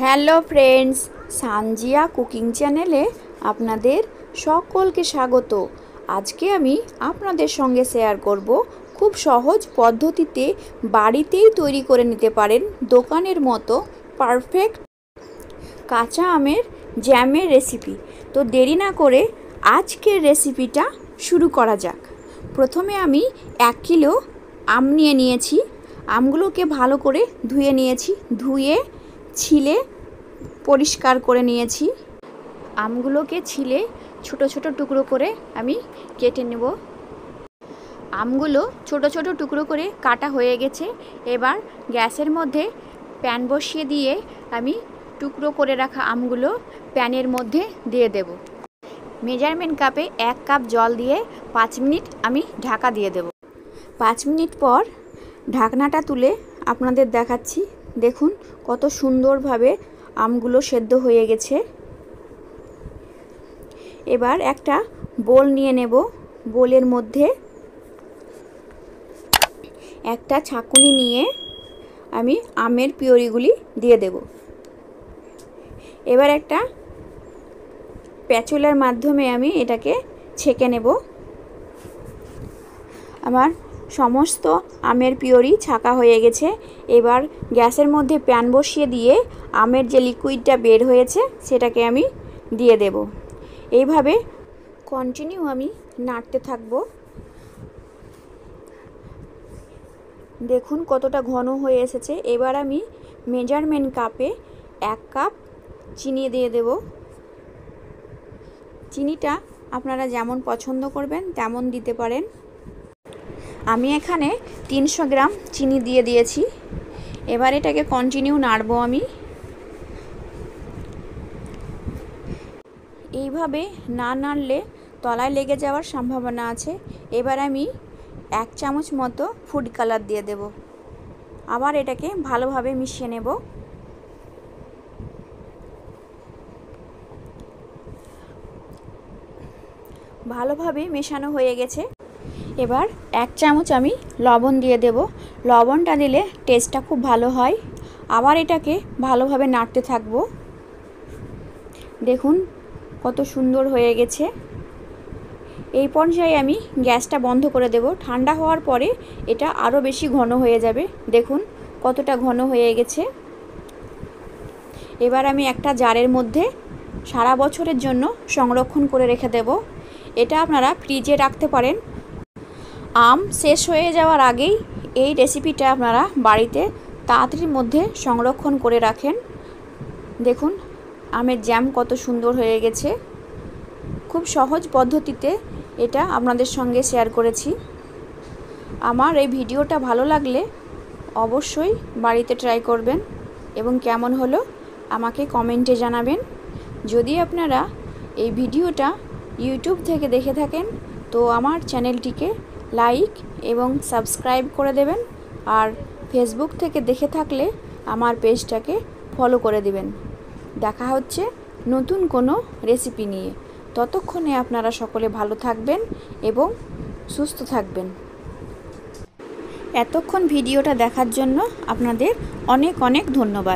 Hello friends, Sanjia cooking চ্যানেলে আপনাদের সকলকে স্বাগত। আজকে আমি আপনাদের সঙ্গে শেয়ার করব খুব সহজ পদ্ধতিতে বাড়িতেই তৈরি করে নিতে পারেন দোকানের মতো পারফেক্ট কাঁচা আমের জ্যামের রেসিপি। তো দেরি না করে আজকের রেসিপিটা শুরু করা যাক। প্রথমে আমি 1 কিলো আম নিয়ে নিয়েছি। আমগুলোকে ভালো করে ধুয়ে নিয়েছি, ধুয়ে ছিলে পরিষ্কার করে নিয়েছি। আমগুলোকে ছিলে ছোট ছোট টুকরো করে আমি কেটে নেব। আমগুলো ছোট ছোট টুকরো করে কাটা হয়ে গেছে। এবার গ্যাসের মধ্যে প্যান বসিয়ে দিয়ে আমি টুকরো করে রাখা আমগুলো প্যানের মধ্যে দিয়ে দেব। মেজারমেন্ট কাপে 1 কাপ জল দিয়ে 5 মিনিট আমি ঢাকা দিয়ে দেব। 5 মিনিট পর ঢাকনাটা তুলে আপনাদের দেখাচ্ছি। দেখুন কত সুন্দরভাবে আমগুলো সেদ্ধ হয়ে গেছে। এবার একটা বোল নিয়ে নেব। বোলের মধ্যে একটা ছাঁকুনি নিয়ে আমি আমের পিউরিগুলি দিয়ে দেব। এবার একটা প্যাচুলার মাধ্যমে আমি এটাকে ছেঁকে নেব। আমার সমস্ত আমের পিউরি ছাঁকা হয়ে গেছে। এবার গ্যাসের মধ্যে প্যান বসিয়ে দিয়ে আমের যে লিকুইডটা বের হয়েছে সেটাকে আমি দিয়ে দেব। এইভাবে কন্টিনিউ আমি নাড়তে থাকব। দেখুন কতটা ঘন হয়ে এসেছে। এবার আমি মেজারমেন্ট কাপে 1 কাপ চিনি দিয়ে দেব। চিনিটা আপনারা যেমন পছন্দ করবেন তেমন দিতে পারেন। আমি এখানে 300 গ্রাম চিনি দিয়ে দিয়েছি। এবার এটাকে কন্টিনিউ নাড়বো আমি। এইভাবে না নাড়লে তলায় লেগে যাওয়ার সম্ভাবনা আছে। এবার আমি 1 চামচ মতো ফুড কালার দিয়ে দেব। আবার এটাকে ভালোভাবে মিশিয়ে নেব। ভালোভাবে মেশানো হয়ে গেছে। এবার 1 চামচ আমি লবণ দিয়ে দেব। লবণটা দিলে টেস্টটা খুব ভালো হয়। আবার এটাকে ভালোভাবে নাড়তে থাকব। দেখুন কত সুন্দর হয়ে গেছে। এই পর্যায়ে আমি গ্যাসটা বন্ধ করে দেব। ঠান্ডা হওয়ার পরে এটা আরও বেশি ঘন হয়ে যাবে। দেখুন কতটা ঘন হয়ে গেছে। এবার আমি একটা জারের মধ্যে সারা বছরের জন্য সংরক্ষণ করে রেখে দেব। এটা আপনারা ফ্রিজে রাখতে পারেন। আম শেষ হয়ে যাওয়ার আগেই এই রেসিপিটা আপনারা বাড়িতে তাড়াতাড়ির মধ্যে সংরক্ষণ করে রাখেন। দেখুন আমের জ্যাম কত সুন্দর হয়ে গেছে। খুব সহজ পদ্ধতিতে এটা আপনাদের সঙ্গে শেয়ার করেছি। আমার এই ভিডিওটা ভালো লাগলে অবশ্যই বাড়িতে ট্রাই করবেন এবং কেমন হলো আমাকে কমেন্টে জানাবেন। যদি আপনারা এই ভিডিওটা ইউটিউব থেকে দেখে থাকেন তো আমার চ্যানেলটিকে লাইক এবং সাবস্ক্রাইব করে দেবেন। আর ফেসবুক থেকে দেখে থাকলে আমার পেজটাকে ফলো করে দিবেন। দেখা হচ্ছে নতুন কোনো রেসিপি নিয়ে। ততক্ষণে আপনারা সকলে ভালো থাকবেন এবং সুস্থ থাকবেন। এতক্ষণ ভিডিওটা দেখার জন্য আপনাদের অনেক অনেক ধন্যবাদ।